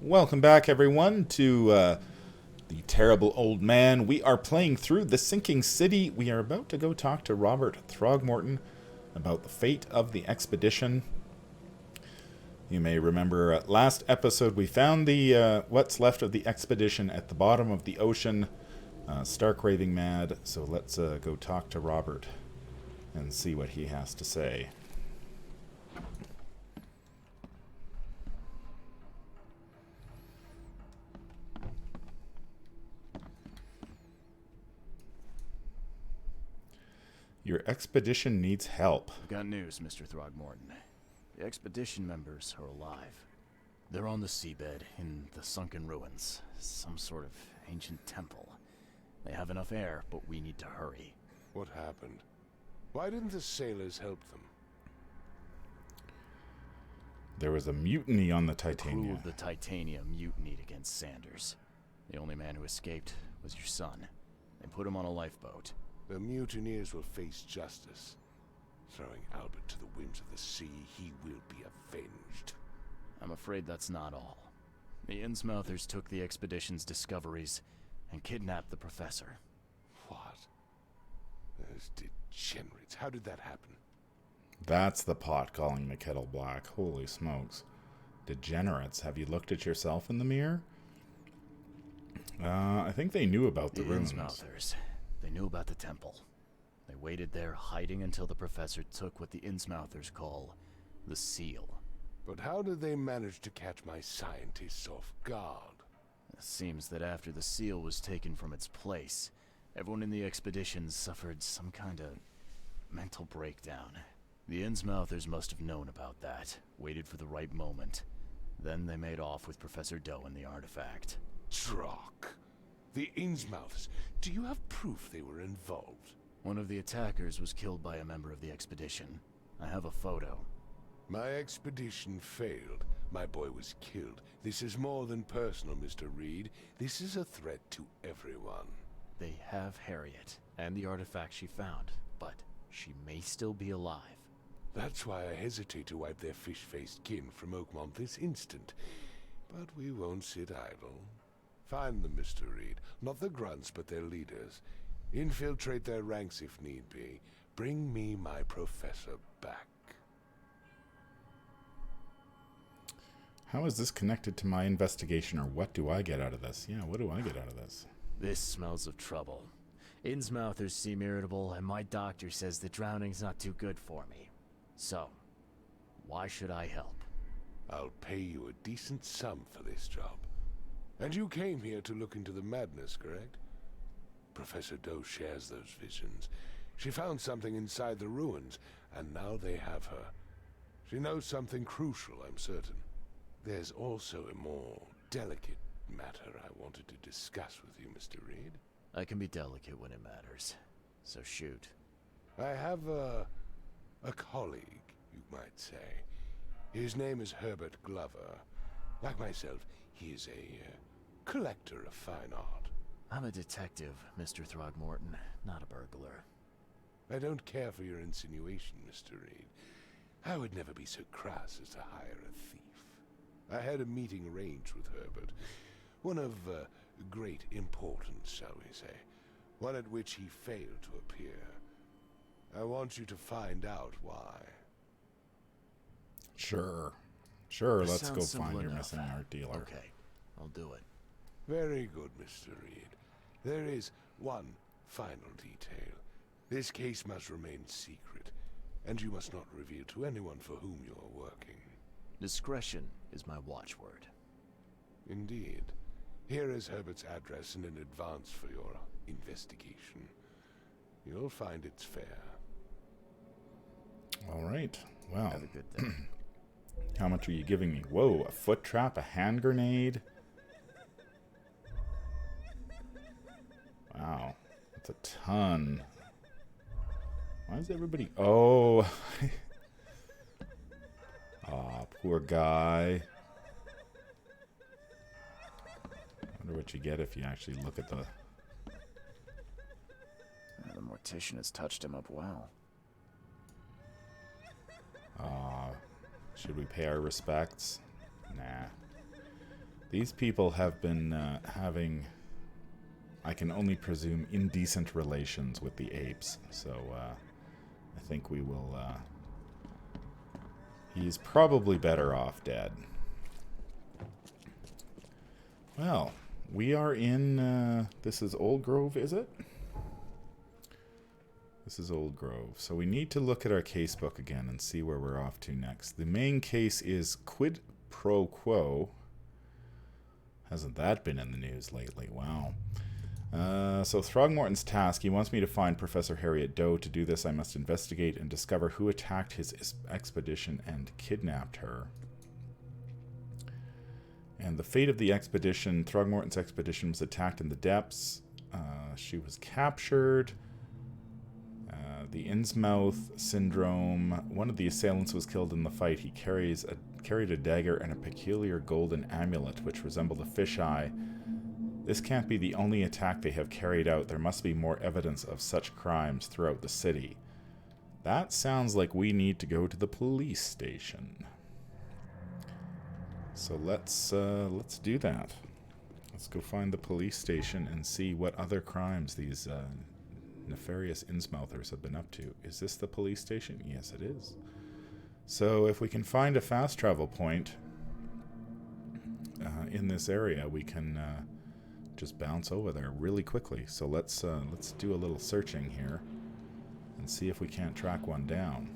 Welcome back, everyone, to The Terrible Old Man. We are playing through The Sinking City. We are about to go talk to Robert Throgmorton about the fate of the expedition. You may remember last episode we found the what's left of the expedition at the bottom of the ocean, stark raving mad. So let's go talk to Robert and see what he has to say. Your expedition needs help. I've got news, Mr. Throgmorton. The expedition members are alive. They're on the seabed in the sunken ruins. Some sort of ancient temple. They have enough air, but we need to hurry. What happened? Why didn't the sailors help them? There was a mutiny on the The crew Titania. of the Titania mutinied against Sanders. The only man who escaped was your son. They put him on a lifeboat. The mutineers will face justice. Throwing Albert to the whims of the sea, he will be avenged. I'm afraid that's not all. The Innsmouthers took the expedition's discoveries and kidnapped the professor. What? Those degenerates. How did that happen? That's the pot calling the kettle black. Holy smokes. Degenerates. Have you looked at yourself in the mirror? I think they knew about the ruins. Innsmouthers. They knew about the temple. They waited there, hiding until the professor took what the Innsmouthers call the seal. But how did they manage to catch my scientists off guard? It seems that after the seal was taken from its place, everyone in the expedition suffered some kind of mental breakdown. The Innsmouthers must have known about that, waited for the right moment. Then they made off with Professor Doe and the artifact. Drock. The Innsmouths. Do you have proof they were involved? One of the attackers was killed by a member of the expedition. I have a photo. My expedition failed. My boy was killed. This is more than personal, Mr. Reed. This is a threat to everyone. They have Harriet and the artifact she found, but she may still be alive. That's why I hesitate to wipe their fish-faced kin from Oakmont this instant. But we won't sit idle. Find them, Mr. Reed. Not the grunts, but their leaders. Infiltrate their ranks if need be. Bring me my professor back. How is this connected to my investigation, or what do I get out of this? Yeah, what do I get out of this? This smells of trouble. Innsmouthers seem irritable, and my doctor says that drowning's not too good for me. So, why should I help? I'll pay you a decent sum for this job. And you came here to look into the madness, correct? Professor Doe shares those visions. She found something inside the ruins, and now they have her. She knows something crucial, I'm certain. There's also a more delicate matter I wanted to discuss with you, Mr. Reed. I can be delicate when it matters. So shoot. I have a colleague, you might say. His name is Herbert Glover. Like myself, he is a collector of fine art. I'm a detective, Mr. Throgmorton, not a burglar. I don't care for your insinuation, Mr. Reed. I would never be so crass as to hire a thief. I had a meeting arranged with Herbert. One of great importance, shall we say. One at which he failed to appear. I want you to find out why. Sure. Sure, This let's go sounds simple find your enough. missing art dealer. Okay, I'll do it. Very good, Mr. Reed. There is one final detail. This case must remain secret, and you must not reveal to anyone for whom you are working. Discretion is my watchword. Indeed. Here is Herbert's address and an advance for your investigation. You'll find it's fair. All right. Well, Have a good day. how much are you giving me? Whoa, a foot trap, a hand grenade. Wow, that's a ton. Why is everybody... Oh. Aw, poor guy. Wonder what you get if you actually look at the... The mortician has touched him up well. Should we pay our respects? Nah. These people have been having, I can only presume, indecent relations with the apes. So I think we will... he's probably better off dead. Well, we are in... this is Old Grove, is it? This is Old Grove. So we need to look at our casebook again and see where we're off to next. The main case is quid pro quo. Hasn't that been in the news lately? Wow. So Throgmorton's task, he wants me to find Professor Harriet Doe. To do this, I must investigate and discover who attacked his expedition and kidnapped her. And the fate of the expedition, Throgmorton's expedition was attacked in the depths. She was captured. The Innsmouth syndrome. One of the assailants was killed in the fight. He carried a dagger and a peculiar golden amulet which resembled a fisheye. This can't be the only attack they have carried out. There must be more evidence of such crimes throughout the city. That sounds like we need to go to the police station. So let's do that. Let's go find the police station and see what other crimes these nefarious Innsmouthers have been up to. Is this the police station? Yes, it is. So if we can find a fast travel point in this area, we can just bounce over there really quickly. So let's do a little searching here and see if we can't track one down.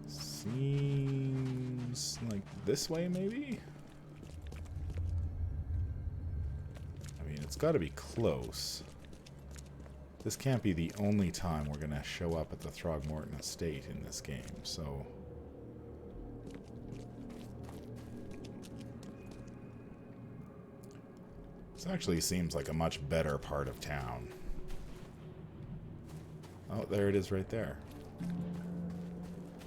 Seems like this way, maybe? I mean, it's got to be close. This can't be the only time we're going to show up at the Throgmorton estate in this game, so... This actually seems like a much better part of town. Oh, there it is right there.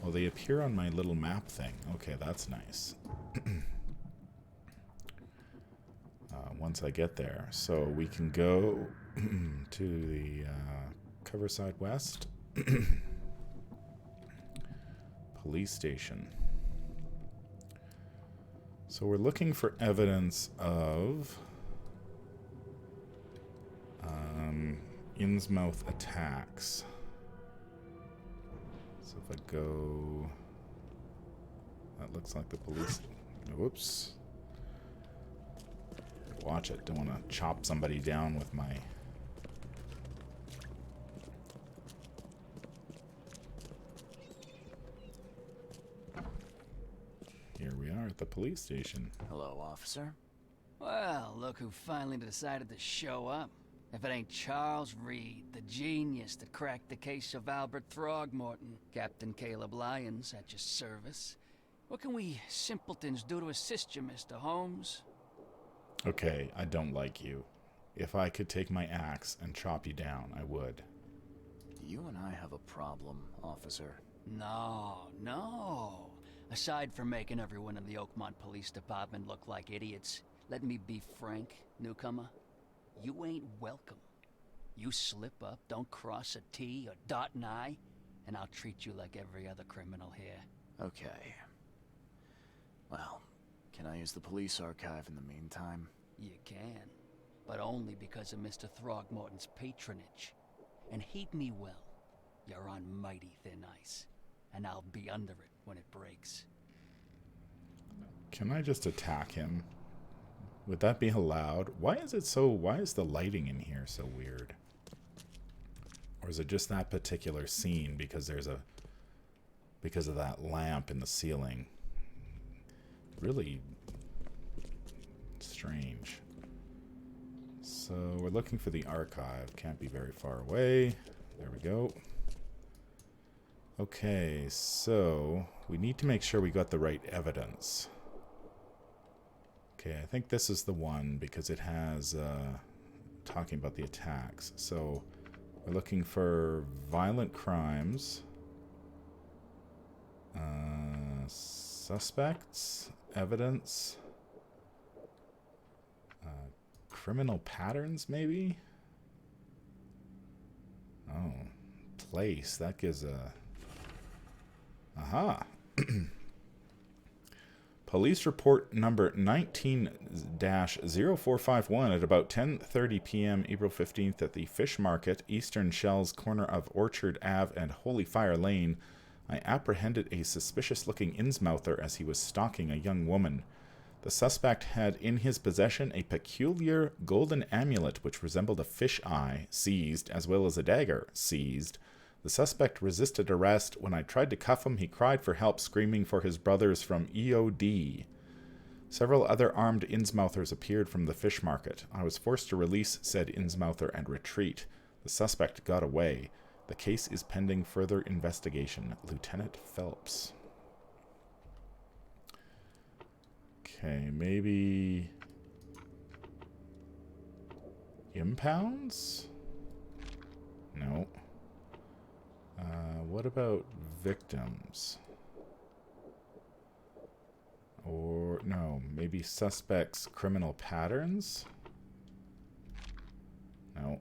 Oh, they appear on my little map thing. Okay, that's nice. Once I get there. So we can go to the Coverside West police station. So we're looking for evidence of Innsmouth attacks. So if I go... That looks like the police... Whoops. Watch it. Don't want to chop somebody down with my... Here we are at the police station. Hello, officer. Well, look who finally decided to show up. If it ain't Charles Reed, the genius that cracked the case of Albert Throgmorton. Captain Caleb Lyons at your service. What can we simpletons do to assist you, Mr. Holmes? Okay, I don't like you. If I could take my axe and chop you down, I would. You and I have a problem, officer. No. Aside from making everyone in the Oakmont Police Department look like idiots, let me be frank, newcomer. You ain't welcome. You slip up, don't cross a T or dot an I, and I'll treat you like every other criminal here. Okay. Well, can I use the police archive in the meantime? You can, but only because of Mr. Throgmorton's patronage. And heed me well, you're on mighty thin ice, and I'll be under it when it breaks. Can I just attack him? Would that be allowed? Why is the lighting in here so weird? Or is it just that particular scene because of that lamp in the ceiling? Really strange. So we're looking for the archive. Can't be very far away. There we go. Okay, so we need to make sure we got the right evidence. Okay, I think this is the one because it has talking about the attacks. So we're looking for violent crimes, suspects, evidence, criminal patterns, maybe? Oh, place. That gives a... Aha! Police report number 19-0451 at about 10:30 p.m. April 15th at the Fish Market, Eastern Shells, corner of Orchard Ave and Holy Fire Lane. I apprehended a suspicious-looking Innsmouther as he was stalking a young woman. The suspect had in his possession a peculiar golden amulet which resembled a fish eye, seized, as well as a dagger, seized. The suspect resisted arrest. When I tried to cuff him, he cried for help, screaming for his brothers from EOD. Several other armed Innsmouthers appeared from the fish market. I was forced to release said Innsmouther and retreat. The suspect got away. The case is pending further investigation. Lieutenant Phelps. Okay, maybe impounds? No. What about victims? Or, no, maybe suspects' criminal patterns? No.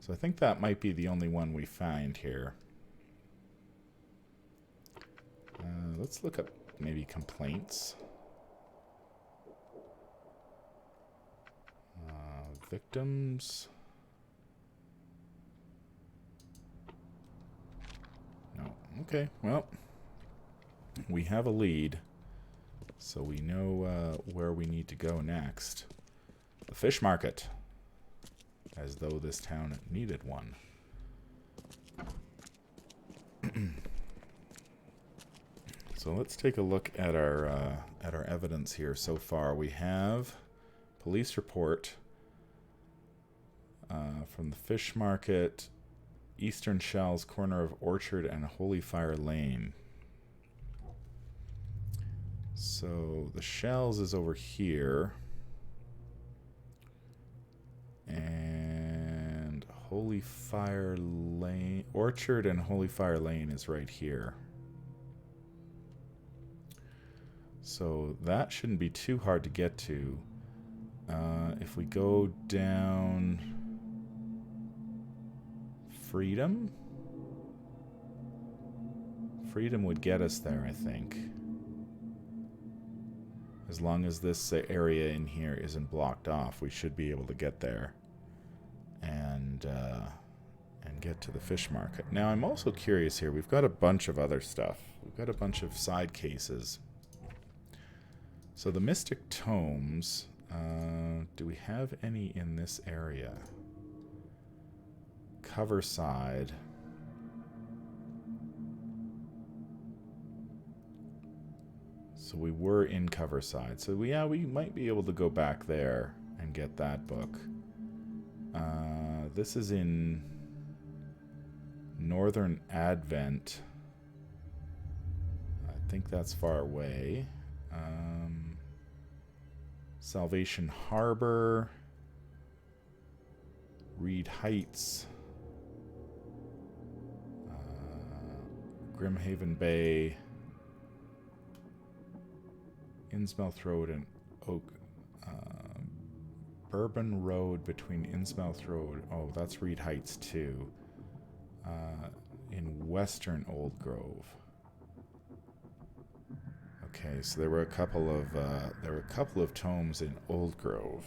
So I think that might be the only one we find here. Let's look up maybe complaints. Victims. No. Okay, well, we have a lead, so we know where we need to go next. The fish market. As though this town needed one. So let's take a look at our evidence here so far. We have police report from the fish market, Eastern Shells, corner of Orchard and Holy Fire Lane. So the Shells is over here. And Holy Fire Lane, Orchard and Holy Fire Lane is right here. So that shouldn't be too hard to get to. If we go down Freedom? Freedom would get us there, I think. As long as this area in here isn't blocked off, we should be able to get there and get to the fish market. Now, I'm also curious here. We've got a bunch of other stuff. We've got a bunch of side cases. So the Mystic Tomes, do we have any in this area? Cover side. So we were in cover side. So we might be able to go back there and get that book. This is in Northern Advent. I think that's far away. Salvation Harbor. Reed Heights. Grimhaven Bay. Innsmouth Road and Oak. Bourbon Road between Innsmouth Road. Oh, that's Reed Heights too. In Western Old Grove. Okay, so there were a couple of tomes in Old Grove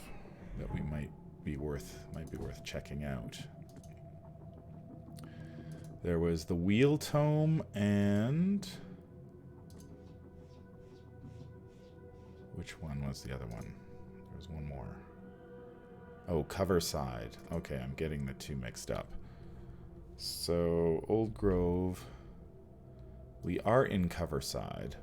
that we might be worth checking out. There was the Wheel Tome and which one was the other one? There was one more. Oh, Cover Side. Okay, I'm getting the two mixed up. So, Old Grove. We are in Cover Side.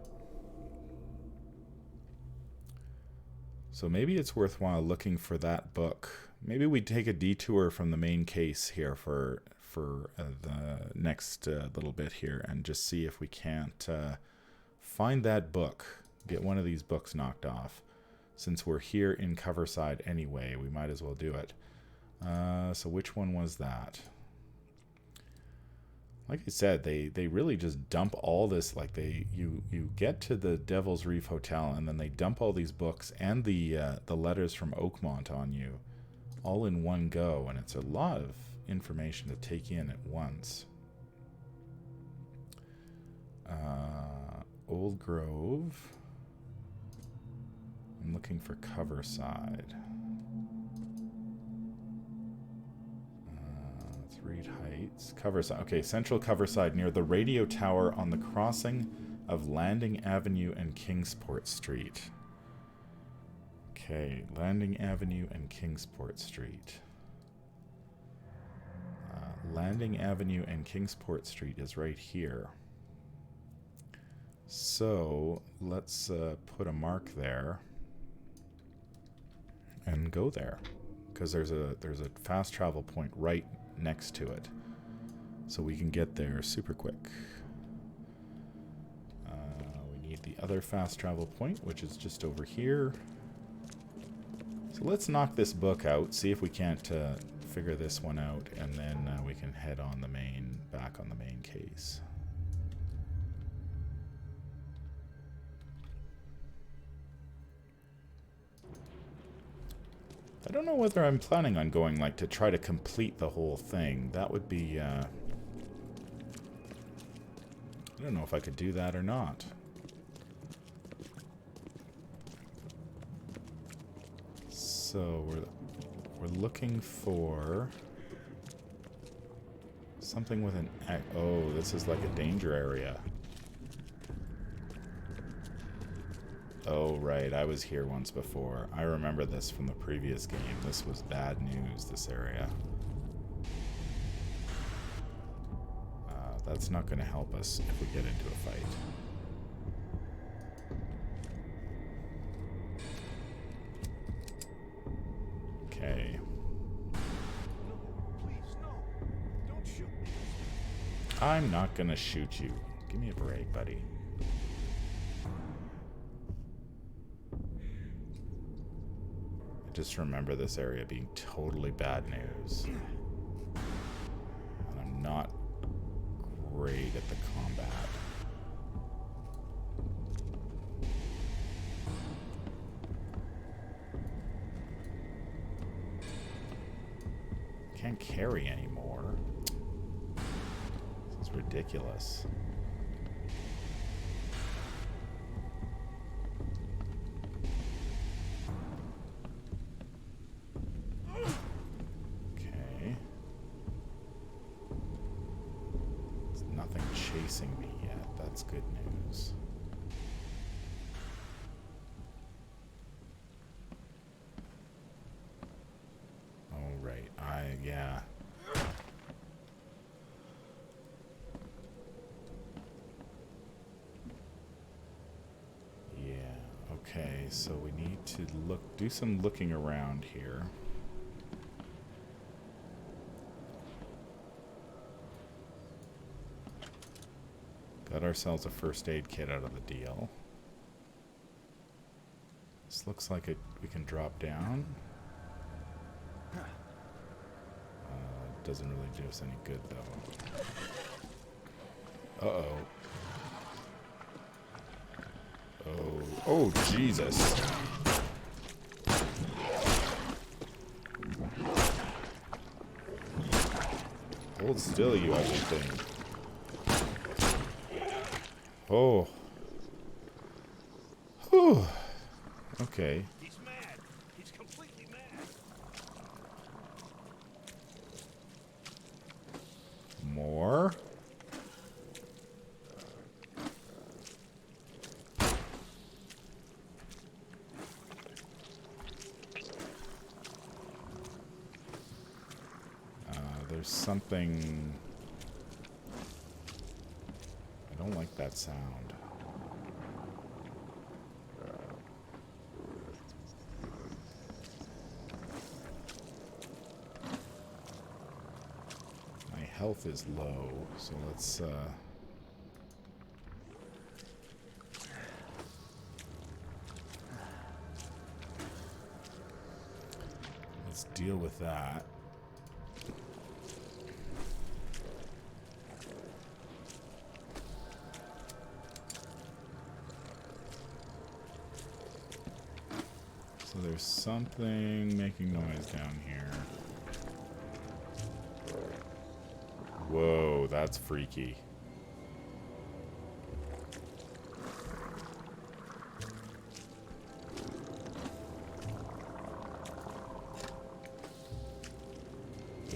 So maybe it's worthwhile looking for that book. Maybe we take a detour from the main case here for the next little bit here and just see if we can't find that book. Get one of these books knocked off. Since we're here in Cover Side anyway, we might as well do it. So which one was that? Like I said, they really just dump all this. Like you get to the Devil's Reef Hotel and then they dump all these books and the letters from Oakmont on you, all in one go, and it's a lot of information to take in at once. Old Grove. looking for cover side. Let's read heights. Cover side. Okay, central cover side near the radio tower on the crossing of Landing Avenue and Kingsport Street. Okay, Landing Avenue and Kingsport Street. Landing Avenue and Kingsport Street is right here. So let's put a mark there and go there, because there's a fast travel point right next to it, so we can get there super quick. We need the other fast travel point, which is just over here. So let's knock this book out, see if we can't figure this one out, and then we can head on the back on the main case. I don't know whether I'm planning on going, like, to try to complete the whole thing. That would be, I don't know if I could do that or not. So, we're looking for something with an... Oh, this is like a danger area. Oh, right. I was here once before. I remember this from the previous game. This was bad news, this area. That's not going to help us if we get into a fight. Okay. No, please, no. Don't shoot me. I'm not going to shoot you. Give me a break, buddy. Just remember this area being totally bad news. And I'm not great at the combat. Can't carry anymore. This is ridiculous. Chasing me yet. That's good news. Oh, right. Yeah. Yeah, okay, so we need to do some looking around here. Got ourselves a first aid kit out of the deal. This looks like we can drop down. Doesn't really do us any good, though. Uh-oh. Oh, Jesus. Hold still, you ugly thing. Oh. Whew. Okay. He's mad. He's completely mad. More. There's something... I don't like that sound. My health is low, so let's deal with that. So there's something making noise down here. Whoa, that's freaky.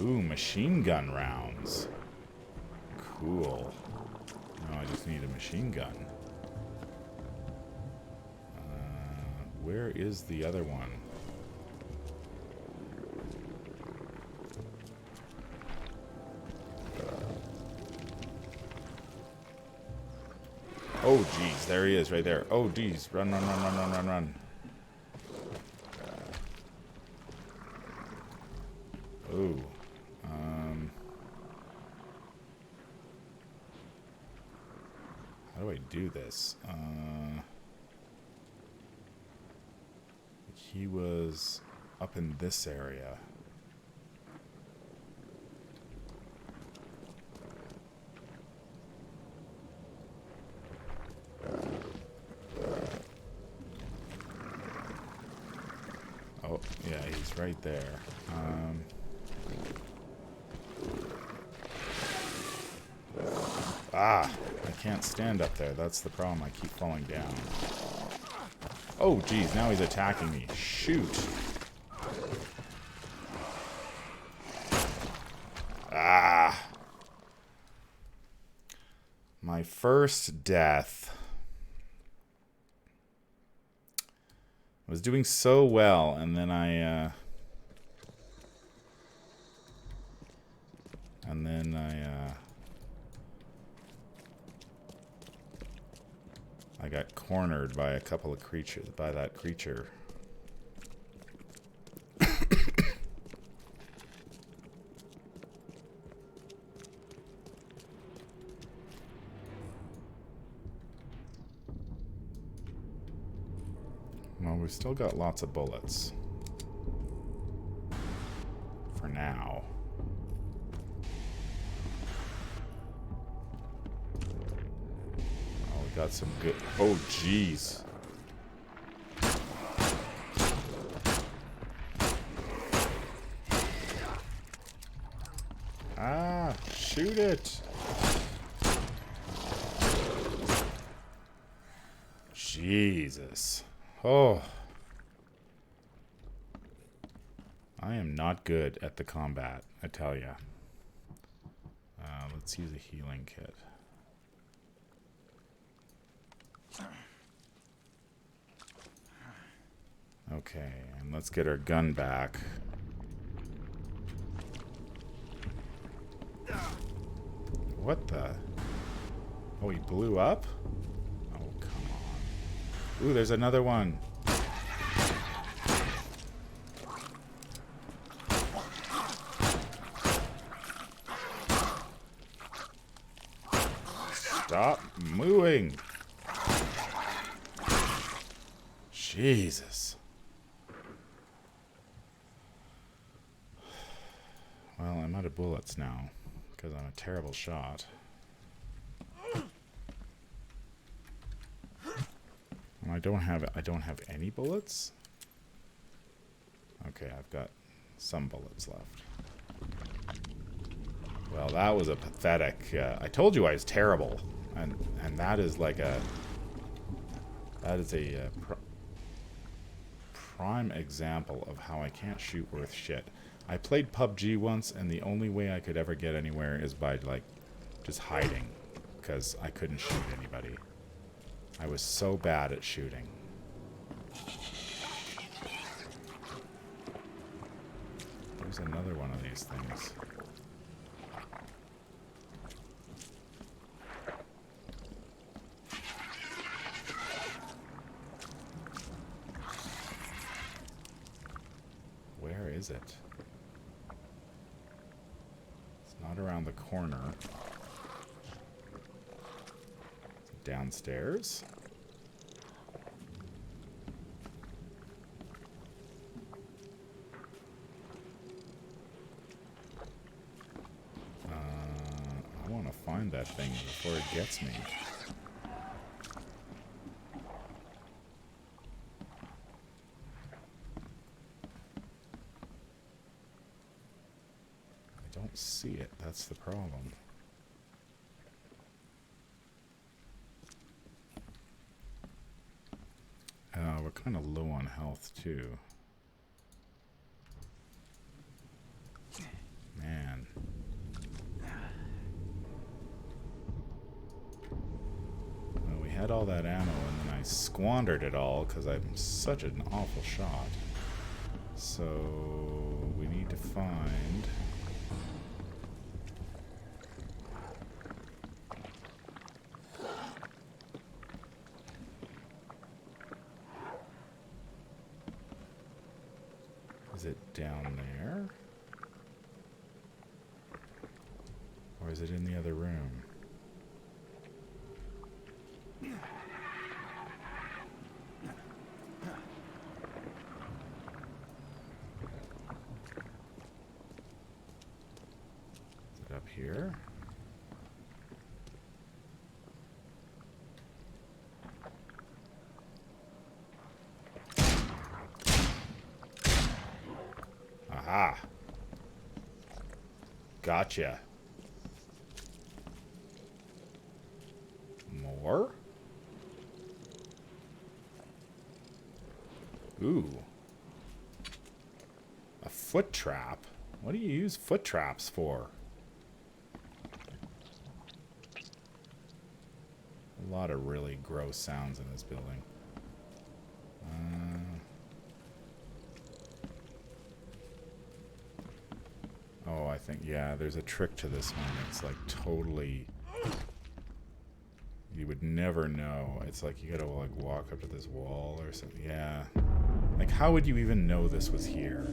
Ooh, machine gun rounds. Cool. Now I just need a machine gun. Where is the other one? Oh, geez. There he is right there. Oh, geez. Run, run, run, run, run, run, run. Ooh. How do I do this? He was up in this area. Oh, yeah, he's right there. I can't stand up there. That's the problem. I keep falling down. Oh, geez, now he's attacking me. Shoot. My first death. I was doing so well, and then I got cornered by a couple of creatures, by that creature. Well, we've still got lots of bullets. For now. Oh, we got some good... Oh, jeez. Ah, shoot it. Jesus. Oh. I am not good at the combat, I tell ya. Let's use a healing kit. Okay, and let's get our gun back. What the? Oh, he blew up? Oh, come on. Ooh, there's another one. Stop moving. Jesus. Well, I'm out of bullets now because I'm a terrible shot. And I don't have any bullets? Okay, I've got some bullets left. Well, that was a pathetic... I told you I was terrible. And that is like a... That is a prime example of how I can't shoot worth shit. I played PUBG once, and the only way I could ever get anywhere is by, like, just hiding. Because I couldn't shoot anybody. I was so bad at shooting. There's another one of these things. Where is it? It's not around the corner. Is it downstairs? I want to find that thing before it gets me. I don't see it. That's the problem. We're kind of low on health, too. Man. Well, we had all that ammo, and then I squandered it all because I'm such an awful shot. So we need to find... Is it down there? Or is it in the other room? Is it up here? Aha. Gotcha. More? Ooh. A foot trap? What do you use foot traps for? A lot of really gross sounds in this building. Oh, I think, yeah, there's a trick to this one. It's like totally... You would never know. It's like you gotta like walk up to this wall or something. Yeah. Like, how would you even know this was here?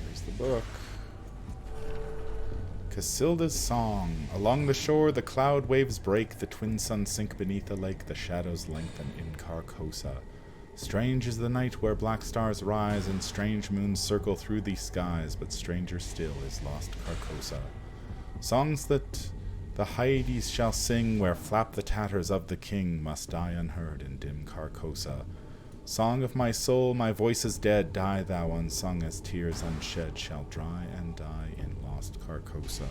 There's the book. Casilda's Song. Along the shore, the cloud waves break, the twin suns sink beneath the lake, the shadows lengthen in Carcosa. Strange is the night where black stars rise, and strange moons circle through these skies, but stranger still is lost Carcosa. Songs that the Hyades shall sing, where flap the tatters of the king, must die unheard in dim Carcosa. Song of my soul, my voice is dead, die thou unsung as tears unshed shall dry and die in lost Carcosa.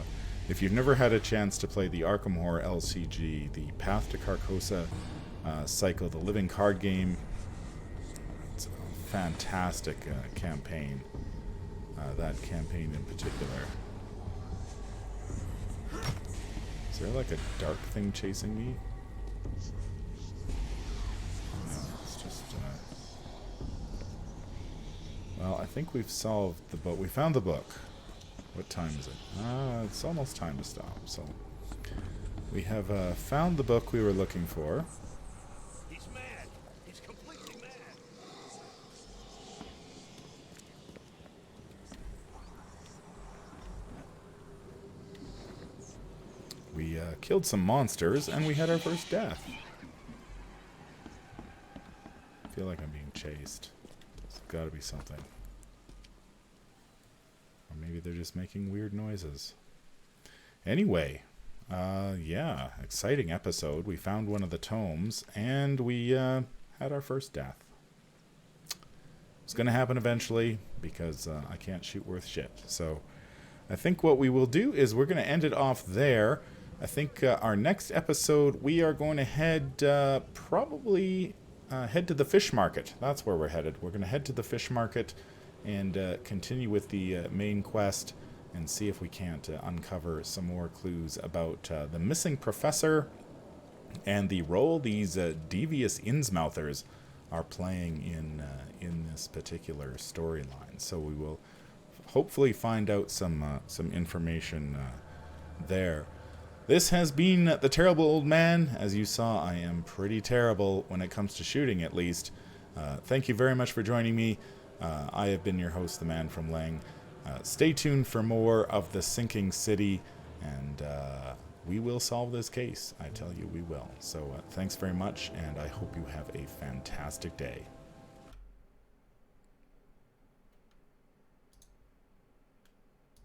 If you've never had a chance to play the Arkham Horror LCG, the Path to Carcosa cycle, the living card game, it's a fantastic campaign. That campaign in particular. Is there like a dark thing chasing me? Well, I think we've solved the book. We found the book. What time is it? It's almost time to stop. So we have found the book we were looking for. He's mad. He's completely mad. We killed some monsters, and we had our first death. I feel like I'm being chased. There's got to be something. Or maybe they're just making weird noises. Anyway, yeah, exciting episode. We found one of the tomes, and we had our first death. It's going to happen eventually, because I can't shoot worth shit. So I think what we will do is we're going to end it off there. I think our next episode, we are going to head probably head to the fish market. That's where we're headed. We're going to head to the fish market and continue with the main quest and see if we can't uncover some more clues about the missing professor and the role these devious Innsmouthers are playing in this particular storyline. So we will hopefully find out some information there. This has been The Terrible Old Man. As you saw, I am pretty terrible when it comes to shooting, at least. Thank you very much for joining me. I have been your host, the Manfromleng. Stay tuned for more of the sinking city, and we will solve this case. I tell you, we will. So thanks very much, and I hope you have a fantastic day.